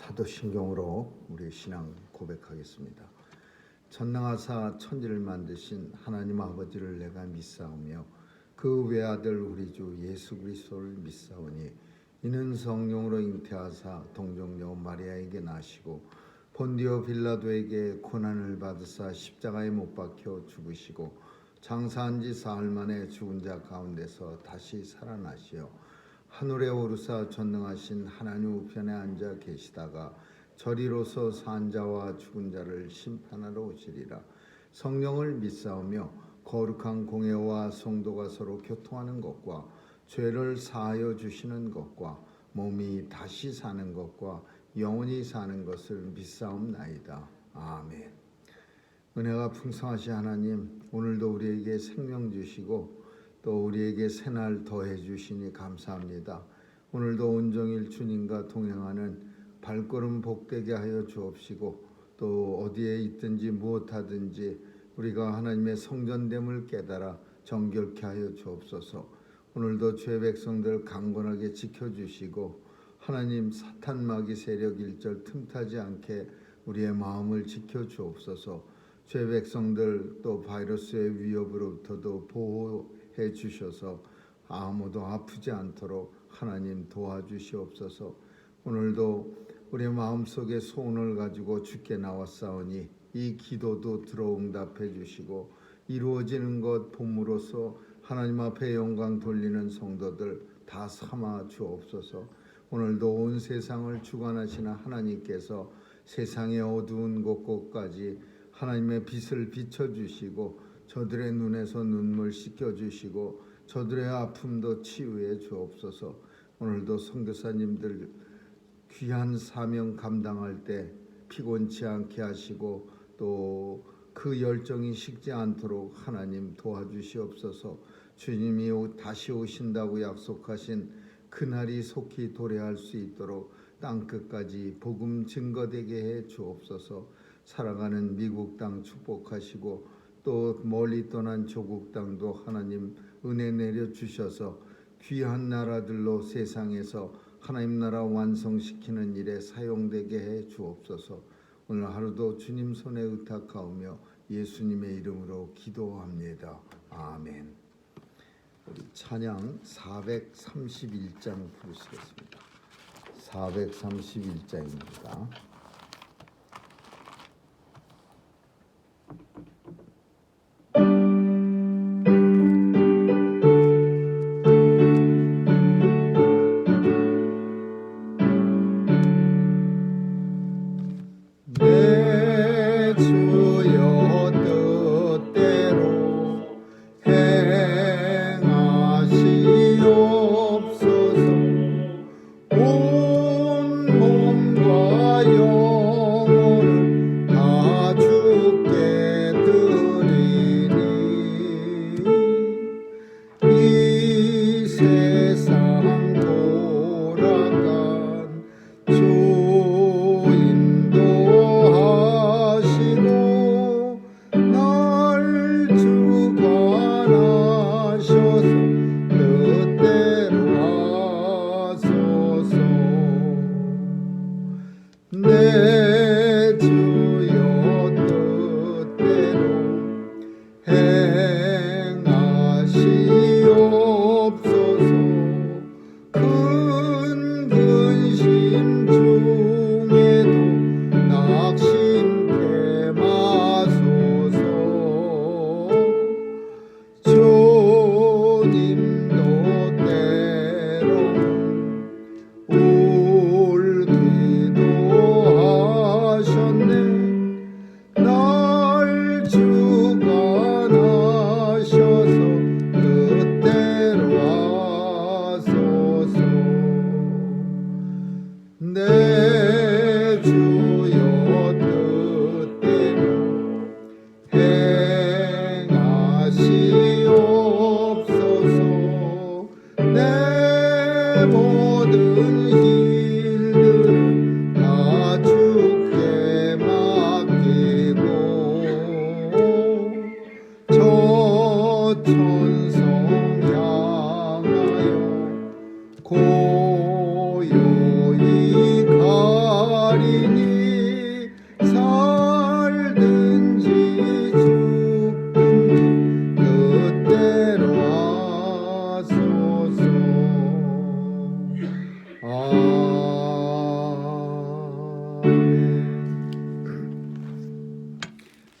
사도신경으로 우리 신앙 고백하겠습니다. 전능하사 천지를 만드신 하나님 아버지를 내가 믿사오며 그 외아들 우리 주 예수 그리스도를 믿사오니 이는 성령으로 잉태하사 동정녀 마리아에게 나시고 본디오 빌라도에게 고난을 받으사 십자가에 못 박혀 죽으시고 장사한 지 사흘 만에 죽은 자 가운데서 다시 살아나시어 하늘에 오르사 전능하신 하나님 우편에 앉아 계시다가 저리로서 산 자와 죽은 자를 심판하러 오시리라. 성령을 믿사오며 거룩한 공회와 성도가 서로 교통하는 것과 죄를 사하여 주시는 것과 몸이 다시 사는 것과 영원히 사는 것을 믿사옵나이다. 아멘. 은혜가 풍성하신 하나님, 오늘도 우리에게 생명 주시고 또 우리에게 새날 더해 주시니 감사합니다. 오늘도 온종일 주님과 동행하는 발걸음 복되게 하여 주옵시고 또 어디에 있든지 무엇하든지 우리가 하나님의 성전됨을 깨달아 정결케 하여 주옵소서. 오늘도 주의 백성들 강건하게 지켜주시고 하나님 사탄 마귀 세력 일절 틈타지 않게 우리의 마음을 지켜주옵소서. 주의 백성들 또 바이러스의 위협으로부터도 보호해 주셔서 아무도 아프지 않도록 하나님 도와주시옵소서. 오늘도 우리 마음속에 소원을 가지고 주께 나왔사오니 이 기도도 들어응답해 주시고 이루어지는 것 봄으로써 하나님 앞에 영광 돌리는 성도들 다 삼아 주옵소서. 오늘도 온 세상을 주관하시는 하나님께서 세상의 어두운 곳곳까지 하나님의 빛을 비춰주시고 저들의 눈에서 눈물 씻겨주시고 저들의 아픔도 치유해 주옵소서. 오늘도 선교사님들 귀한 사명 감당할 때 피곤치 않게 하시고 또 그 열정이 식지 않도록 하나님 도와주시옵소서. 주님이 다시 오신다고 약속하신 그날이 속히 도래할 수 있도록 땅끝까지 복음 증거되게 해 주옵소서. 살아가는 미국 땅 축복하시고 또 멀리 떠난 조국 땅도 하나님 은혜 내려 주셔서 귀한 나라들로 세상에서 하나님 나라 완성시키는 일에 사용되게 해 주옵소서. 오늘 하루도 주님 손에 의탁하오며 예수님의 이름으로 기도합니다. 아멘. 우리 찬양 431장 부르시겠습니다. 431장입니다. 온 몸과 영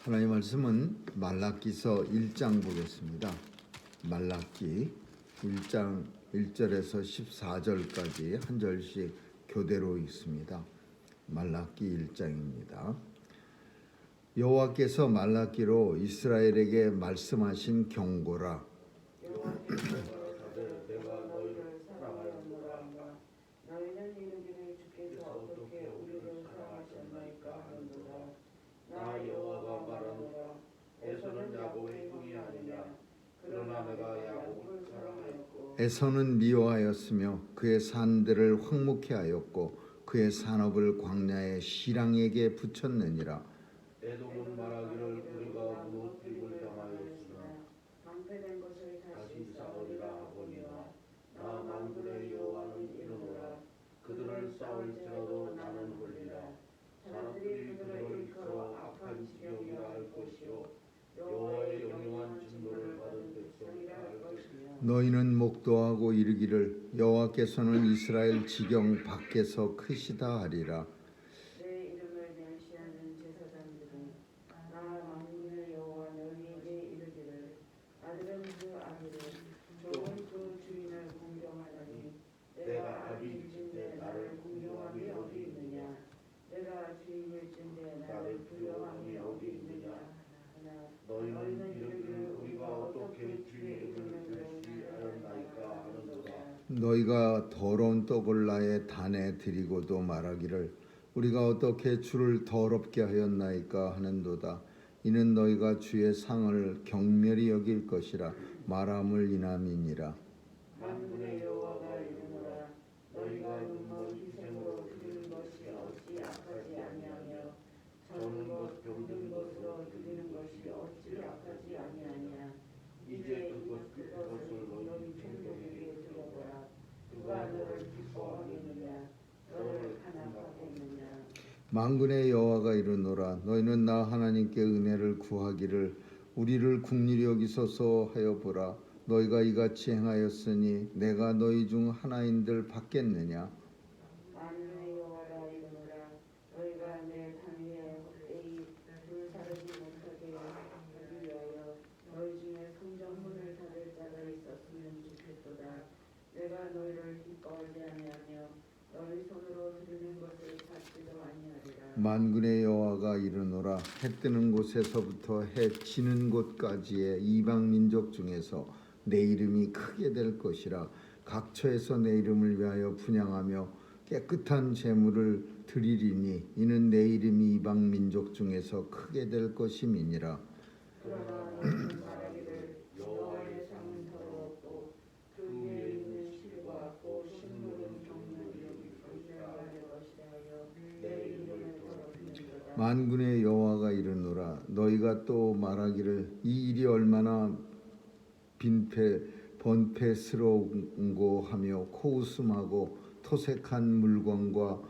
하나님의 말씀은 말라기서 1장 보겠습니다. 말라기 1장 1절에서 14절까지 한 절씩 교대로 읽습니다. 말라기 1장입니다. 여호와께서 말라기로 이스라엘에게 말씀하신 경고라. 너희는 이르기를 주께서 어떻게 우리를 사랑하셨나이까 하는도다. 나 여호와가 말하노라. 에서는 야곱의 형이 아니냐. 그러나 내가 야곱을 사랑하였고 에서는 미워하였으며 그의 산들을 황무케 하였고 그의 산업을 광야의 시랑에게 붙였느니라. 에돔은 말하기를 우리가 무너뜨림을 당하였으나 방패된 것을 다시 쌓으리라 하거니와 나 만군의 여호와는 이르노라. 그들을 쌓을지라도 나는 홀리라. 사람들이 그들을 일컬어 악한 지경이라 할 것이요 여호와의 영영한 진노를 받은 백성이라 할 것이며 너희는 목도하고 이르기를 여호와께서는 이스라엘 지경 밖에서 크시다 하리라. 내 이름을 멸시하는 제사장들은 나 만군의 여호와 너희에게 이르기를 아들은 그 아비를 종은 그 주인을 공경하다니 내가 아비일진데 나를 공경함이 어디 있느냐. 내가 주인일진데 나를 두려워함이 어디 있느냐 하나 너희는 이르기를 우리가 어떻게 주의 이름을 멸시하였나이까 하는도다. 너희가 더러운 떡을 나의 단에 드리고도 말하기를 우리가 어떻게 주를 더럽게 하였나이까 하는도다. 이는 너희가 주의 상을 경멸히 여길 것이라 말함을 인함이니라. 만군의 여호와가 이르노라. 너희가 눈물 희생으로 드리는 것이 어찌 악하지 아니하며 저는 것 병든 것으로 드리는 것이 어찌 악하지 아니하냐. 이제 그것을 너희 종족에게 들어보라. 누가 너를 기뻐하겠느냐. 너를 탄압하겠느냐. 만군의 여호와가 이르노라. 너희는 나 하나님께 은혜를 구하기를 우리를 긍휼히 여기소서 하여 보라. 너희가 이같이 행하였으니 내가 너희 중 하나인들 받겠느냐. 만군의 여호와가 이르노라. 너희가 내 산 위에 헛되이 불사르지 못하게 하기 위하여 너희 중에 성전문을 닫을 자가 있었으면 좋겠도다. 내가 너희를 기뻐하지 아니하며 너희 손으로 드리는 것을 받지도 아니하리라. 만군의 여호와가 이르노라. 해 뜨는 곳에서부터 해 지는 곳까지의 이방 민족 중에서 내 이름이 크게 될 것이라. 각처에서 내 이름을 위하여 분향하며 깨끗한 제물을 드리리니 이는 내 이름이 이방 민족 중에서 크게 될 것임이니라. 그러나 너희는 말하기를 여호와의 상은 더러웠고 그 위에 있는 실과 또 식물은 경멸이 경멸할 것이라 하여 내 이름을 더럽히는도다. 만군의 여호와가 이르노라. 너희가 또 말하기를 이 일이 얼마나 번패스러운고 하며 코웃음하고 토색한 물건과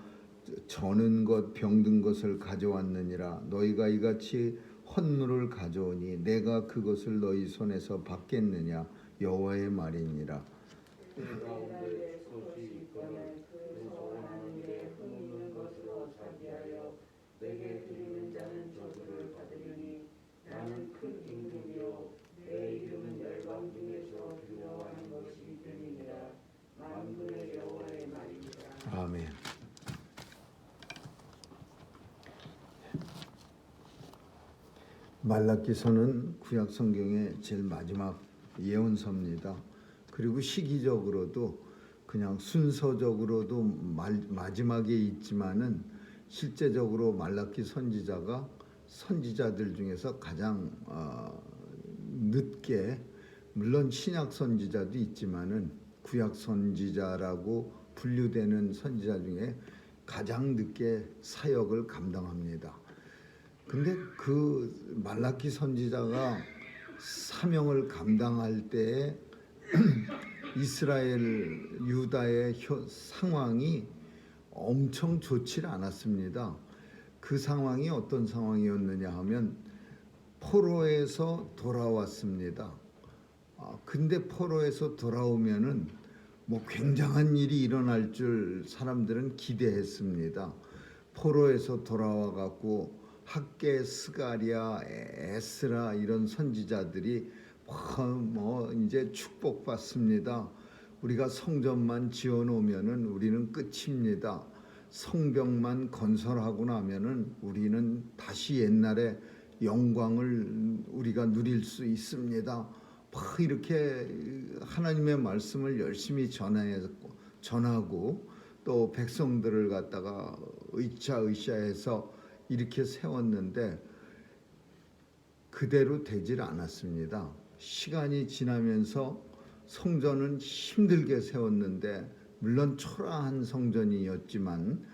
저는 것 병든 것을 가져왔느니라. 너희가 이같이 헌물을 가져오니 내가 그것을 너희 손에서 받겠느냐. 여호와의 말이니라. 그 가운데 그것이 있거늘 그 소원하는 게 흠있는 것으로 자기하여 내게 드리는 자는 저주를 받으리니 나는 큰 임금이요 내 이름은 열방 중에서 두려워하는 것이 되니라. 만군의 여호와의 말이니라. 아멘. 말라기서는 구약 성경의 제일 마지막 예언서입니다. 그리고 시기적으로도 그냥 순서적으로도 마지막에 있지만은 실제적으로 말라기 선지자가 선지자들 중에서 가장 늦게, 물론 신약 선지자도 있지만은 구약 선지자라고 분류되는 선지자 중에 가장 늦게 사역을 감당합니다. 근데 그 말라기 선지자가 사명을 감당할 때에 이스라엘 유다의 상황이 엄청 좋지 않았습니다. 그 상황이 어떤 상황이었느냐 하면 포로에서 돌아왔습니다. 근데 포로에서 돌아오면은 뭐 굉장한 일이 일어날 줄 사람들은 기대했습니다. 포로에서 돌아와 갖고 학계, 스가랴, 에스라 이런 선지자들이 뭐 이제 축복받습니다. 우리가 성전만 지어놓으면은 우리는 끝입니다. 성벽만 건설하고 나면은 우리는 다시 옛날의 영광을 우리가 누릴 수 있습니다. 막 이렇게 하나님의 말씀을 열심히 전하고 또 백성들을 갖다가 으쌰으쌰해서 이렇게 세웠는데 그대로 되질 않았습니다. 시간이 지나면서 성전은 힘들게 세웠는데 물론 초라한 성전이었지만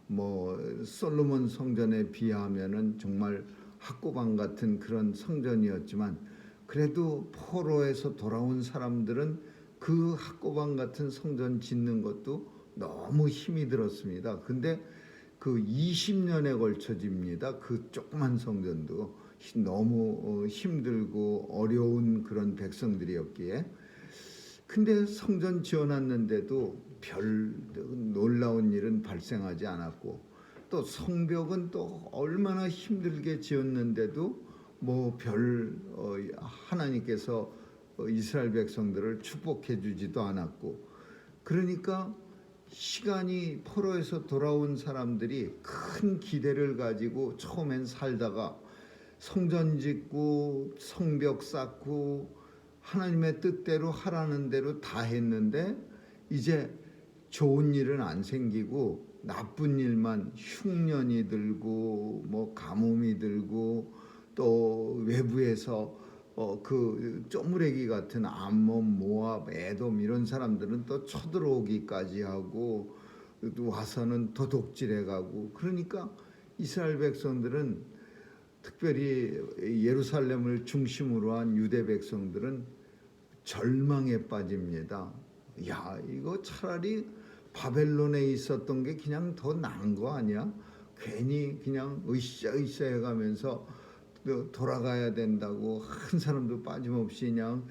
뭐 솔로몬 성전에 비하면은 정말 학고방 같은 그런 성전이었지만 그래도 포로에서 돌아온 사람들은 그 학고방 같은 성전 짓는 것도 너무 힘이 들었습니다. 근데 그 20년에 걸쳐집니다. 그 조그만 성전도 너무 힘들고 어려운 그런 백성들이었기에 근데 성전 지어놨는데도 별 놀라운 일은 발생하지 않았고 또 성벽은 또 얼마나 힘들게 지었는데도 뭐 하나님께서 이스라엘 백성들을 축복해 주지도 않았고 그러니까 시간이 포로에서 돌아온 사람들이 큰 기대를 가지고 처음엔 살다가 성전 짓고 성벽 쌓고 하나님의 뜻대로 하라는 대로 다 했는데 이제 좋은 일은 안 생기고 나쁜 일만 흉년이 들고 뭐 가뭄이 들고 또 외부에서 그 쪼무레기 같은 암몬, 모압, 에돔 이런 사람들은 또 쳐들어오기까지 하고 또 와서는 도둑질해가고 그러니까 이스라엘 백성들은 특별히 예루살렘을 중심으로 한 유대 백성들은 절망에 빠집니다. 야, 이거 차라리 바벨론에 있었던 게 그냥 더 나은 거 아니야? 괜히 그냥 으쌰으쌰 해가면서 돌아가야 된다고 한 사람도 빠짐없이 그냥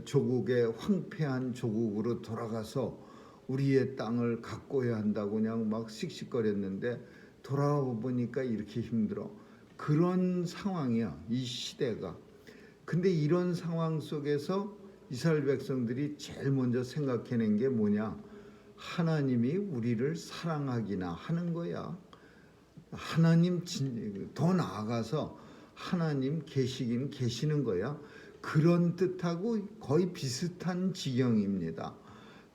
조국의 황폐한 조국으로 돌아가서 우리의 땅을 가꿔야 한다고 그냥 막 씩씩거렸는데 돌아와 보니까 이렇게 힘들어. 그런 상황이야, 이 시대가. 근데 이런 상황 속에서 이스라엘 백성들이 제일 먼저 생각해낸 게 뭐냐? 하나님이 우리를 사랑하기나 하는 거야. 하나님 더 나아가서 하나님 계시긴 계시는 거야. 그런 뜻하고 거의 비슷한 지경입니다.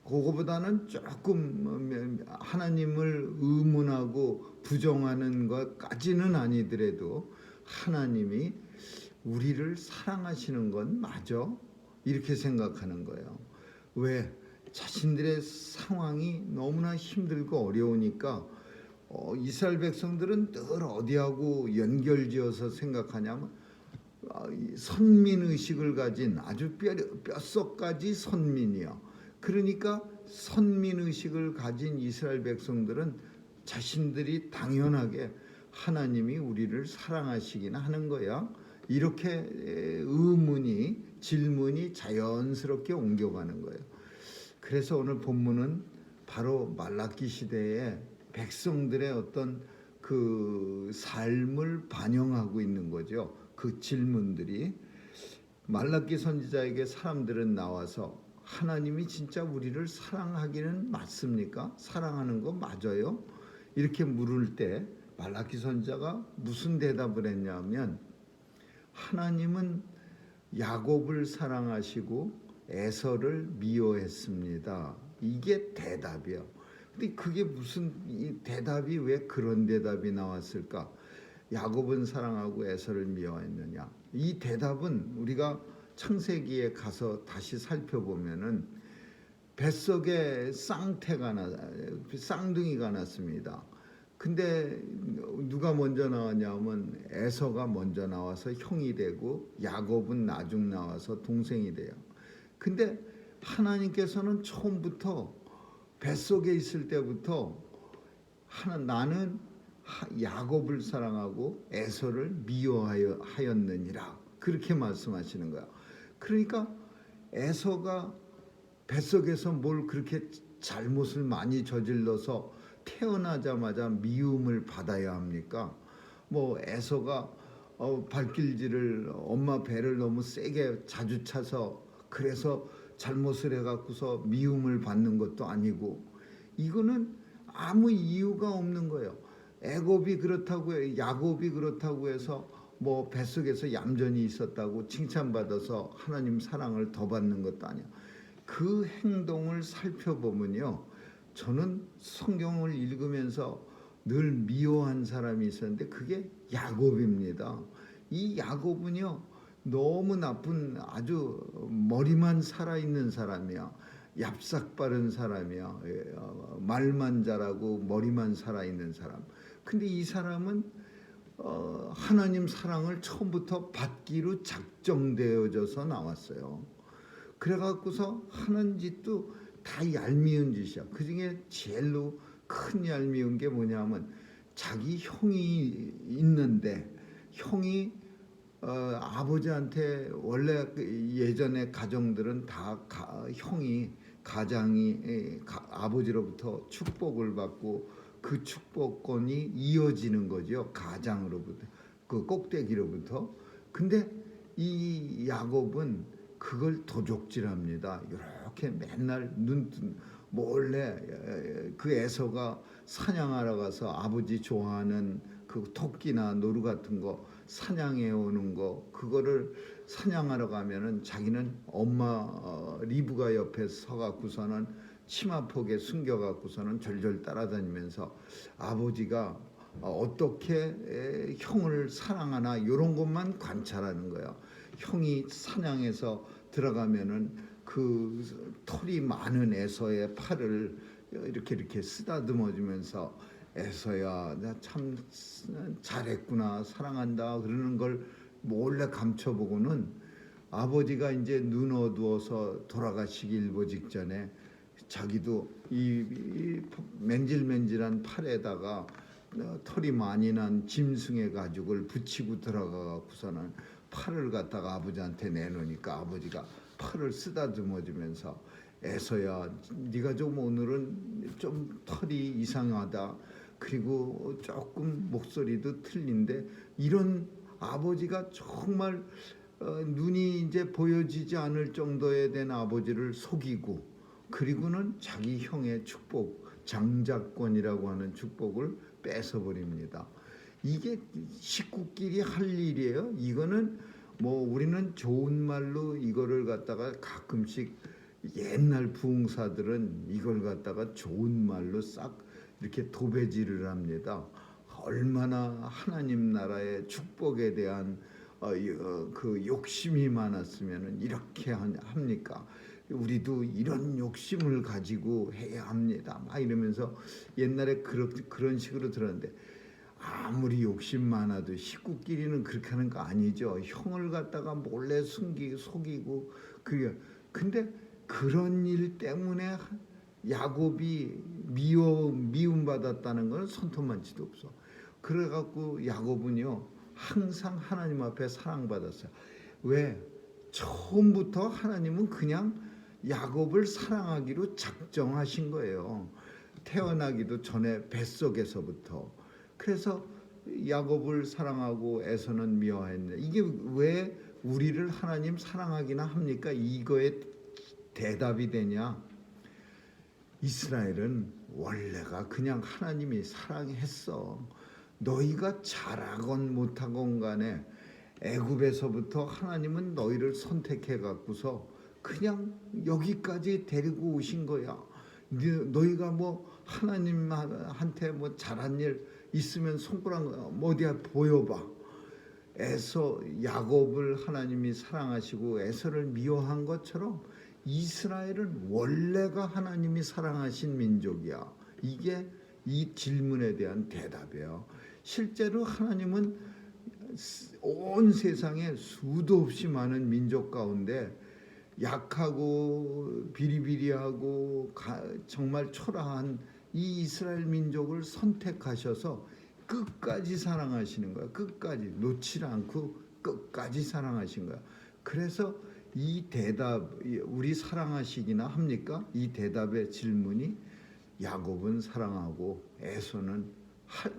그거보다는 조금 하나님을 의문하고 부정하는 것까지는 아니더라도 하나님이 우리를 사랑하시는 건 맞아? 이렇게 생각하는 거예요. 왜? 자신들의 상황이 너무나 힘들고 어려우니까 이스라엘 백성들은 늘 어디하고 연결지어서 생각하냐면 선민의식을 가진 아주 뼛속까지 선민이야. 그러니까 선민의식을 가진 이스라엘 백성들은 자신들이 당연하게 하나님이 우리를 사랑하시긴 하는 거야. 이렇게 질문이 자연스럽게 옮겨가는 거예요. 그래서 오늘 본문은 바로 말라기 시대에 백성들의 어떤 그 삶을 반영하고 있는 거죠. 그 질문들이 말라기 선지자에게 사람들은 나와서 하나님이 진짜 우리를 사랑하기는 맞습니까? 사랑하는 거 맞아요? 이렇게 물을 때 말라기 선지자가 무슨 대답을 했냐면 하나님은 야곱을 사랑하시고 에서를 미워했습니다. 이게 대답이에요. 근데 그게 무슨 이 대답이 왜 그런 대답이 나왔을까? 야곱은 사랑하고 에서를 미워했느냐? 이 대답은 우리가 창세기에 가서 다시 살펴보면은 뱃속에 쌍둥이가 났습니다. 근데 누가 먼저 나왔냐면 에서가 먼저 나와서 형이 되고 야곱은 나중 나와서 동생이 돼요. 근데 하나님께서는 처음부터 뱃속에 있을 때부터 나는 야곱을 사랑하고 에서를 미워하였느니라 그렇게 말씀하시는 거야. 그러니까 에서가 뱃속에서 뭘 그렇게 잘못을 많이 저질러서 태어나자마자 미움을 받아야 합니까? 뭐 에서가 발길질을 엄마 배를 너무 세게 자주 차서 그래서 잘못을 해갖고서 미움을 받는 것도 아니고, 이거는 아무 이유가 없는 거예요. 애굽이 그렇다고 야곱이 그렇다고 해서 뭐 뱃속에서 얌전히 있었다고 칭찬받아서 하나님 사랑을 더 받는 것도 아니야. 그 행동을 살펴보면요, 저는 성경을 읽으면서 늘 미워한 사람이 있었는데 그게 야곱입니다. 이 야곱은요, 너무 나쁜, 아주 머리만 살아있는 사람이야. 얍삭 바른 사람이야. 말만 잘하고 머리만 살아있는 사람. 근데 이 사람은 하나님 사랑을 처음부터 받기로 작정되어져서 나왔어요. 그래갖고서 하는 짓도 다 얄미운 짓이야. 그 중에 제일로 큰 얄미운 게 뭐냐면, 자기 형이 있는데 형이 아버지한테, 원래 예전에 가정들은 다 형이 가장이 아버지로부터 축복을 받고 그 축복권이 이어지는 거죠. 가장으로부터, 그 꼭대기로부터. 근데 이 야곱은 그걸 도적질합니다. 이렇게 맨날 몰래 그 에서가 사냥하러 가서 아버지 좋아하는 그 토끼나 노루 같은 거 사냥해 오는 거, 그거를 사냥하러 가면은 자기는 엄마 리브가 옆에 서갖고서는 치마폭에 숨겨갖고서는 절절 따라다니면서 아버지가 어떻게 형을 사랑하나 이런 것만 관찰하는 거야. 형이 사냥해서 들어가면은 그 털이 많은 에서의 팔을 이렇게 쓰다듬어주면서 에서야 나 참 잘했구나, 사랑한다 그러는 걸 몰래 감춰보고는, 아버지가 이제 눈 어두워서 돌아가시기 일보 직전에 자기도 이 맨질맨질한 팔에다가 털이 많이 난 짐승의 가죽을 붙이고 들어가고서는 팔을 갖다가 아버지한테 내놓으니까 아버지가 팔을 쓰다듬어주면서 에서야 네가 좀 오늘은 좀 털이 이상하다, 그리고 조금 목소리도 틀린데, 이런 아버지가 정말 눈이 이제 보여지지 않을 정도에 된 아버지를 속이고, 그리고는 자기 형의 축복, 장자권이라고 하는 축복을 뺏어버립니다. 이게 식구끼리 할 일이에요. 이거는 뭐 우리는 좋은 말로 이거를 갖다가 가끔씩, 옛날 부흥사들은 이걸 갖다가 좋은 말로 싹 이렇게 도배질을 합니다. 얼마나 하나님 나라의 축복에 대한 그 욕심이 많았으면 이렇게 합니까? 우리도 이런 욕심을 가지고 해야 합니다. 막 이러면서 옛날에 그런 식으로 들었는데, 아무리 욕심 많아도 식구끼리는 그렇게 하는 거 아니죠. 형을 갖다가 몰래 속이고 그게. 근데 그런 일 때문에 야곱이 미움받았다는 건 손톱만치도 없어. 그래갖고 야곱은요 항상 하나님 앞에 사랑받았어요. 왜? 처음부터 하나님은 그냥 야곱을 사랑하기로 작정하신 거예요. 태어나기도 전에 뱃속에서부터. 그래서 야곱을 사랑하고 에서는 미워했는데, 이게 왜 우리를 하나님 사랑하기나 합니까? 이거에 대답이 되냐? 이스라엘은 원래가 그냥 하나님이 사랑했어. 너희가 잘하건 못하건 간에 애굽에서부터 하나님은 너희를 선택해 갖고서 그냥 여기까지 데리고 오신 거야. 너희가 뭐 하나님한테 뭐 잘한 일 있으면 손가락 어디야 보여봐. 에서 야곱을 하나님이 사랑하시고 에서를 미워한 것처럼 이스라엘은 원래가 하나님이 사랑하신 민족이야. 이게 이 질문에 대한 대답이에요. 실제로 하나님은 온 세상에 수도 없이 많은 민족 가운데 약하고 비리비리하고 정말 초라한 이 이스라엘 민족을 선택하셔서 끝까지 사랑하시는 거야. 끝까지 놓지 않고 끝까지 사랑하신 거야. 그래서 이 대답 우리 사랑하시기나 합니까? 이 대답의 질문이 야곱은 사랑하고 에서는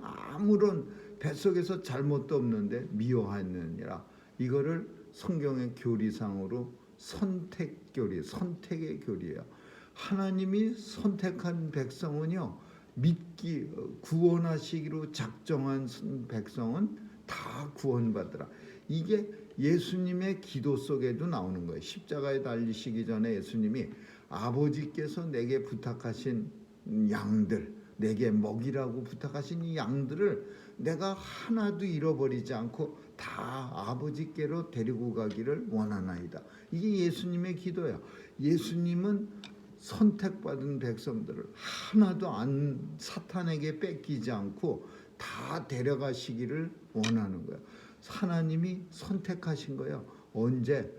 아무런 뱃속에서 잘못도 없는데 미워하느니라. 이거를 성경의 교리상으로 선택교리, 선택의 교리예요. 하나님이 선택한 백성은요, 믿기 구원하시기로 작정한 백성은 다 구원받으라. 이게 예수님의 기도 속에도 나오는 거예요. 십자가에 달리시기 전에 예수님이 아버지께서 내게 부탁하신 양들, 내게 먹이라고 부탁하신 이 양들을 내가 하나도 잃어버리지 않고 다 아버지께로 데리고 가기를 원하나이다. 이게 예수님의 기도예요. 예수님은 선택받은 백성들을 하나도 사탄에게 뺏기지 않고 다 데려가시기를 원하는 거예요. 하나님이 선택하신 거예요. 언제?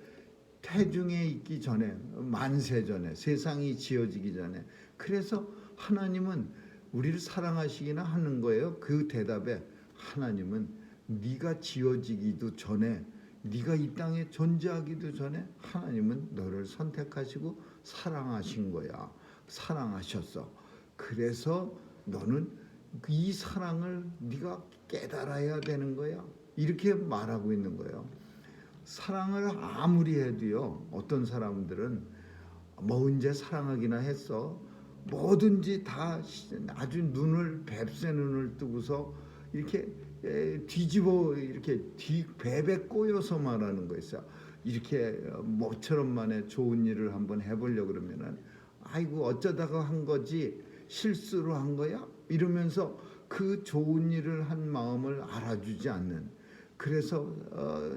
태중에 있기 전에, 만세 전에, 세상이 지어지기 전에. 그래서 하나님은 우리를 사랑하시기나 하는 거예요. 그 대답에 하나님은 네가 지어지기도 전에, 네가 이 땅에 존재하기도 전에 하나님은 너를 선택하시고 사랑하신 거야. 사랑하셨어. 그래서 너는 이 사랑을 네가 깨달아야 되는 거야. 이렇게 말하고 있는 거예요. 사랑을 아무리 해도요, 어떤 사람들은 뭐 언제 사랑하기나 했어. 뭐든지 다 아주 눈을 뱁새 눈을 뜨고서 이렇게 뒤집어 이렇게 배배 꼬여서 말하는 거 있어요. 이렇게 모처럼 만에 좋은 일을 한번 해보려고 그러면은 아이고 어쩌다가 한 거지 실수로 한 거야 이러면서 그 좋은 일을 한 마음을 알아주지 않는, 그래서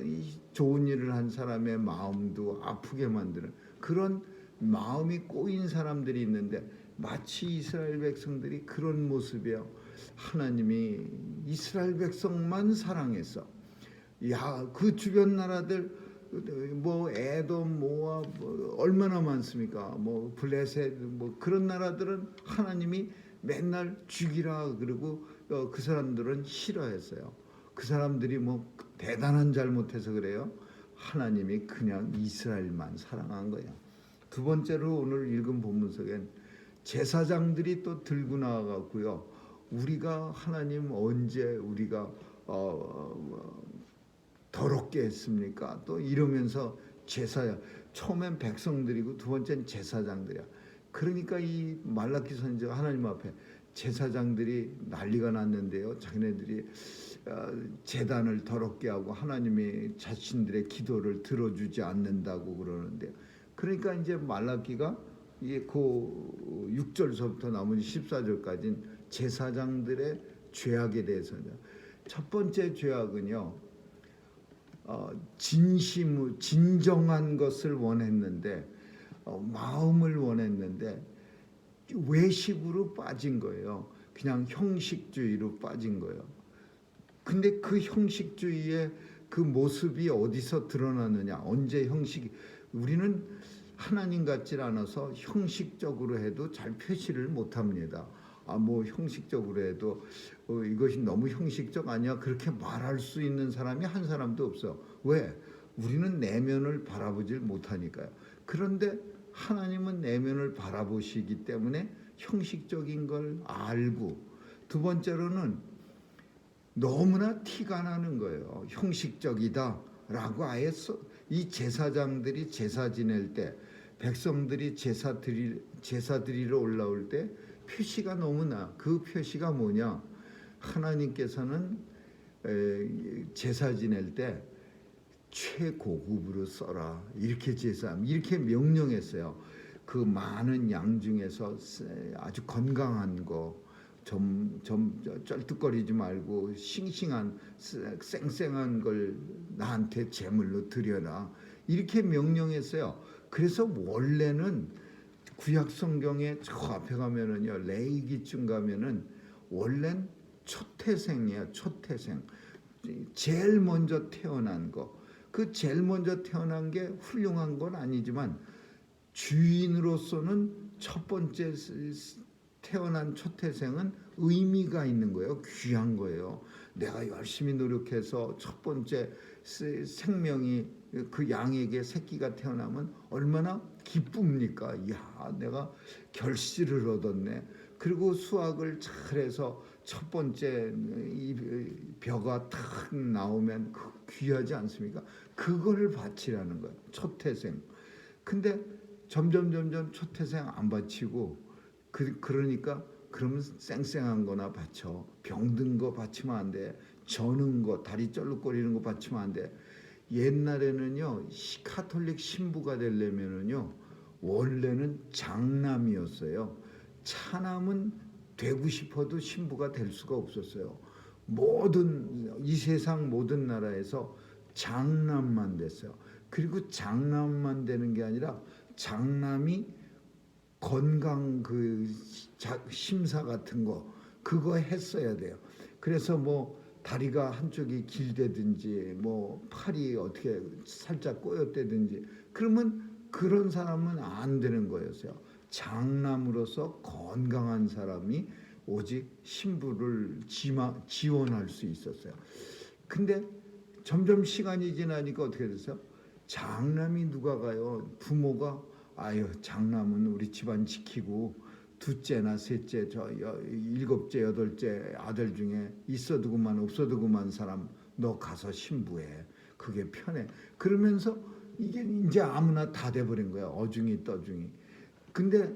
이 좋은 일을 한 사람의 마음도 아프게 만드는 그런 마음이 꼬인 사람들이 있는데, 마치 이스라엘 백성들이 그런 모습이에요. 하나님이 이스라엘 백성만 사랑했어. 야, 그 주변 나라들 뭐 에돔, 모압 얼마나 많습니까? 뭐 블레셋 뭐 그런 나라들은 하나님이 맨날 죽이라 그러고 그 사람들은 싫어했어요. 그 사람들이 뭐 대단한 잘못해서 그래요. 하나님이 그냥 이스라엘만 사랑한 거예요. 두 번째로 오늘 읽은 본문 속엔 제사장들이 또 들고 나와갖고요, 우리가 하나님 언제 우리가 더럽게 했습니까? 또 이러면서 제사야. 처음엔 백성들이고 두 번째는 제사장들이야. 그러니까 이 말라기 선지자가 하나님 앞에 제사장들이 난리가 났는데요, 자기네들이 제단을 더럽게 하고 하나님이 자신들의 기도를 들어주지 않는다고 그러는데, 그러니까 이제 말라기가 그 6절서부터 나머지 14절까지는 제사장들의 죄악에 대해서죠. 첫 번째 죄악은요, 진정한 것을 원했는데, 마음을 원했는데 외식으로 빠진 거예요. 그냥 형식주의로 빠진 거예요. 근데 그 형식주의의 그 모습이 어디서 드러나느냐? 언제 우리는 하나님 같지 않아서 형식적으로 해도 잘 표시를 못합니다. 뭐 형식적으로 해도 이것이 너무 형식적 아니야? 그렇게 말할 수 있는 사람이 한 사람도 없어. 왜? 우리는 내면을 바라보질 못하니까요. 그런데 하나님은 내면을 바라보시기 때문에 형식적인 걸 알고, 두 번째로는 너무나 티가 나는 거예요. 형식적이다라고 아예 이 제사장들이 제사 지낼 때, 백성들이 제사 드리러 올라올 때 표시가 너무나, 그 표시가 뭐냐? 하나님께서는 제사 지낼 때 최고급으로 써라, 이렇게 이렇게 명령했어요. 그 많은 양 중에서 아주 건강한 거, 좀 쩔뚝거리지 말고 싱싱한 쌩쌩한 걸 나한테 제물로 드려라, 이렇게 명령했어요. 그래서 원래는 구약 성경에 저 앞에 가면은요, 레위기쯤 가면은 원래는 초태생이야. 초태생, 제일 먼저 태어난 거. 그 제일 먼저 태어난 게 훌륭한 건 아니지만 주인으로서는 첫 번째 태어난 초태생은 의미가 있는 거예요. 귀한 거예요. 내가 열심히 노력해서 첫 번째 생명이 그 양에게 새끼가 태어나면 얼마나 기쁩니까? 이야, 내가 결실을 얻었네. 그리고 수확을 잘해서 첫 번째 이 벼가 탁 나오면 귀하지 않습니까? 그거를 바치라는 거예요. 초태생. 근데 점점 초태생 안 바치고 그러니까 그러면 쌩쌩한 거나 바쳐. 병든 거 바치면 안 돼. 저는 거, 다리 쩔룩거리는 거 바치면 안 돼. 옛날에는요, 카톨릭 신부가 되려면은요, 원래는 장남이었어요. 차남은 되고 싶어도 신부가 될 수가 없었어요. 이 세상 모든 나라에서 장남만 됐어요. 그리고 장남만 되는 게 아니라 장남이 건강 심사 같은 거 그거 했어야 돼요. 그래서 뭐 다리가 한쪽이 길다든지 뭐 팔이 어떻게 살짝 꼬였다든지 그러면 그런 사람은 안 되는 거였어요. 장남으로서 건강한 사람이 오직 신부를 지원할 수 있었어요. 근데 점점 시간이 지나니까 어떻게 됐어요? 장남이 누가 가요? 부모가 아유, 장남은 우리 집안 지키고 둘째나 셋째, 일곱째, 여덟째 아들 중에 있어도 그만 없어도 그만 사람 너 가서 신부해. 그게 편해. 그러면서 이게 이제 아무나 다 돼버린 거야. 어중이 떠중이. 근데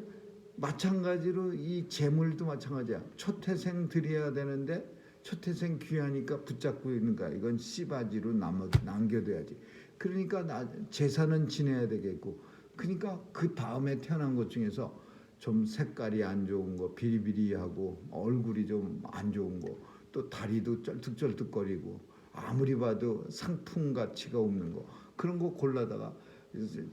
마찬가지로 이 재물도 마찬가지야. 초태생 드려야 되는데 초태생 귀하니까 붙잡고 있는 거야. 이건 씨바지로 남겨둬야지. 그러니까 제사는 지내야 되겠고. 그러니까 그 다음에 태어난 것 중에서 좀 색깔이 안 좋은 거, 비리비리하고 얼굴이 좀 안 좋은 거, 또 다리도 쩔뚝쩔뚝거리고 아무리 봐도 상품 가치가 없는 거 그런 거 골라다가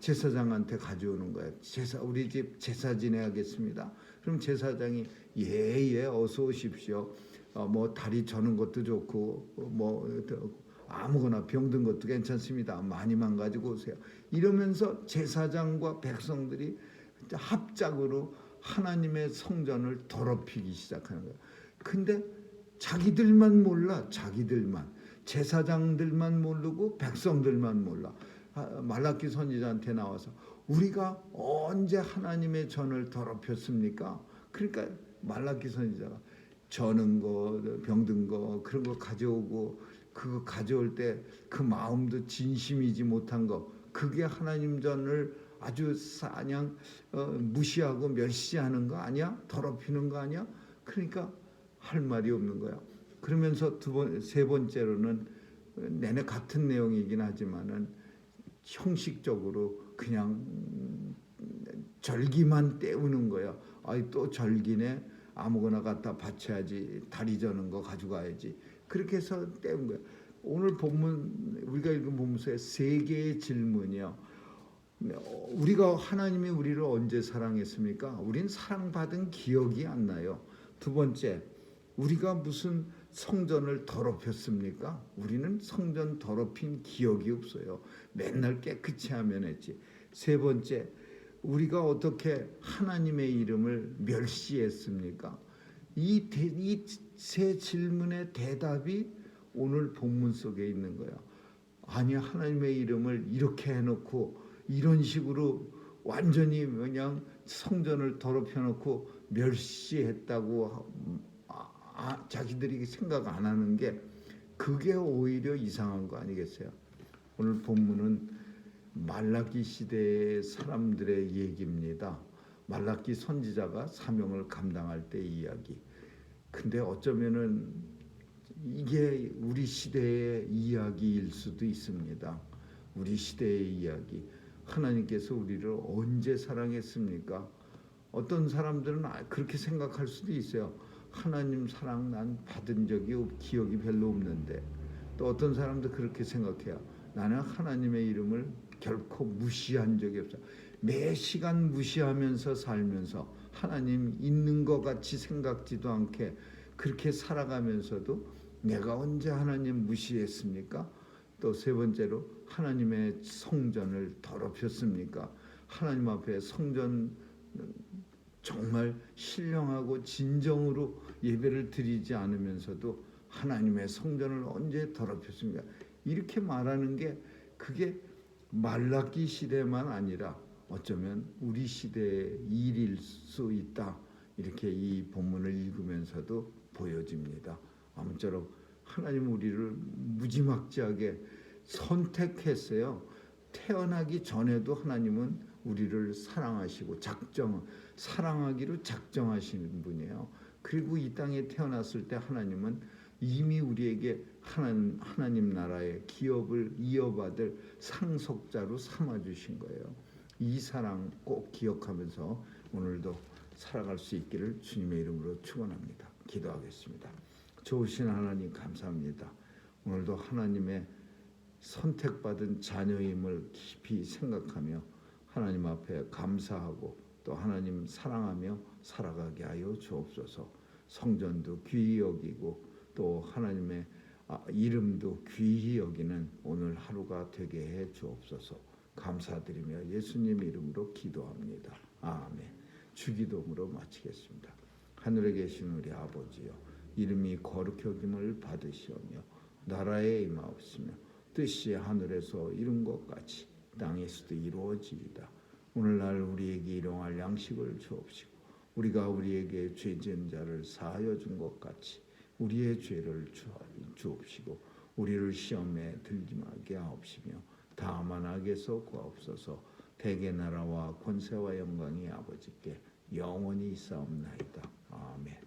제사장한테 가져오는 거예요. 우리 집 제사 지내야겠습니다. 그럼 제사장이 예 어서 오십시오. 뭐 다리 저는 것도 좋고 뭐 아무거나 병든 것도 괜찮습니다. 많이만 가지고 오세요. 이러면서 제사장과 백성들이 합작으로 하나님의 성전을 더럽히기 시작하는 거예요. 근데 자기들만 몰라. 자기들만. 제사장들만 모르고 백성들만 몰라. 말라기 선지자한테 나와서 우리가 언제 하나님의 전을 더럽혔습니까? 그러니까 말라기 선지자가 저는 거, 병든 거 그런 거 가져오고 그거 가져올 때 그 마음도 진심이지 못한 거 그게 하나님 전을 아주 사냥 무시하고 멸시하는 거 아니야? 더럽히는 거 아니야? 그러니까 할 말이 없는 거야. 그러면서 세 번째로는 내내 같은 내용이긴 하지만은 형식적으로 그냥 절기만 때우는 거야. 아이 또 절기네. 아무거나 갖다 바쳐야지. 다리 저는 거 가져가야지. 그렇게 해서 때운 거야. 오늘 본문 우리가 읽은 본문서에 3개의 질문이요. 우리가 하나님이 우리를 언제 사랑했습니까? 우린 사랑받은 기억이 안 나요. 두 번째, 우리가 무슨 성전을 더럽혔습니까? 우리는 성전 더럽힌 기억이 없어요. 맨날 깨끗이 하면 했지. 세 번째, 우리가 어떻게 하나님의 이름을 멸시했습니까? 이 세 질문의 대답이 오늘 본문 속에 있는 거야. 아니 하나님의 이름을 이렇게 해놓고 이런 식으로 완전히 그냥 성전을 더럽혀놓고 멸시했다고 자기들이 생각 안 하는 게 그게 오히려 이상한 거 아니겠어요? 오늘 본문은 말라기 시대의 사람들의 얘기입니다. 말라기 선지자가 사명을 감당할 때 이야기. 근데 어쩌면은 이게 우리 시대의 이야기일 수도 있습니다. 우리 시대의 이야기. 하나님께서 우리를 언제 사랑했습니까? 어떤 사람들은 그렇게 생각할 수도 있어요. 하나님 사랑 난 받은 기억이 별로 없는데. 또 어떤 사람도 그렇게 생각해요. 나는 하나님의 이름을 결코 무시한 적이 없어. 매 시간 무시하면서 살면서 하나님 있는 것 같이 생각지도 않게 그렇게 살아가면서도 내가 언제 하나님 무시했습니까? 또 세 번째로 하나님의 성전을 더럽혔습니까? 하나님 앞에 성전 정말 신령하고 진정으로 예배를 드리지 않으면서도 하나님의 성전을 언제 더럽혔습니까? 이렇게 말하는 게 그게 말라기 시대만 아니라 어쩌면 우리 시대의 일일 수 있다. 이렇게 이 본문을 읽으면서도 보여집니다. 아무쪼록 하나님 우리를 무지막지하게 선택했어요. 태어나기 전에도 하나님은 우리를 사랑하시고 사랑하기로 작정하시는 분이에요. 그리고 이 땅에 태어났을 때 하나님은 이미 우리에게 하나님 나라의 기업을 이어받을 상속자로 삼아주신 거예요. 이 사랑 꼭 기억하면서 오늘도 살아갈 수 있기를 주님의 이름으로 축원합니다. 기도하겠습니다. 좋으신 하나님 감사합니다. 오늘도 하나님의 선택받은 자녀임을 깊이 생각하며 하나님 앞에 감사하고 또 하나님 사랑하며 살아가게 하여 주옵소서. 성전도 귀히 여기고 또 하나님의 이름도 귀히 여기는 오늘 하루가 되게 해 주옵소서. 감사드리며 예수님 이름으로 기도합니다. 아멘. 주기도문으로 마치겠습니다. 하늘에 계신 우리 아버지여, 이름이 거룩히 여김을 받으시오며 나라에 임하옵시며 뜻이 하늘에서 이룬 것 같이 땅에서도 이루어지이다. 오늘날 우리에게 일용할 양식을 주옵시고 우리가 우리에게 죄 지은 자를 사하여 준 것 같이 우리의 죄를 주옵시고 우리를 시험에 들지 말게 하옵시며 다만 악에서 구하옵소서. 대개 나라와 권세와 영광이 아버지께 영원히 있사옵나이다. 아멘.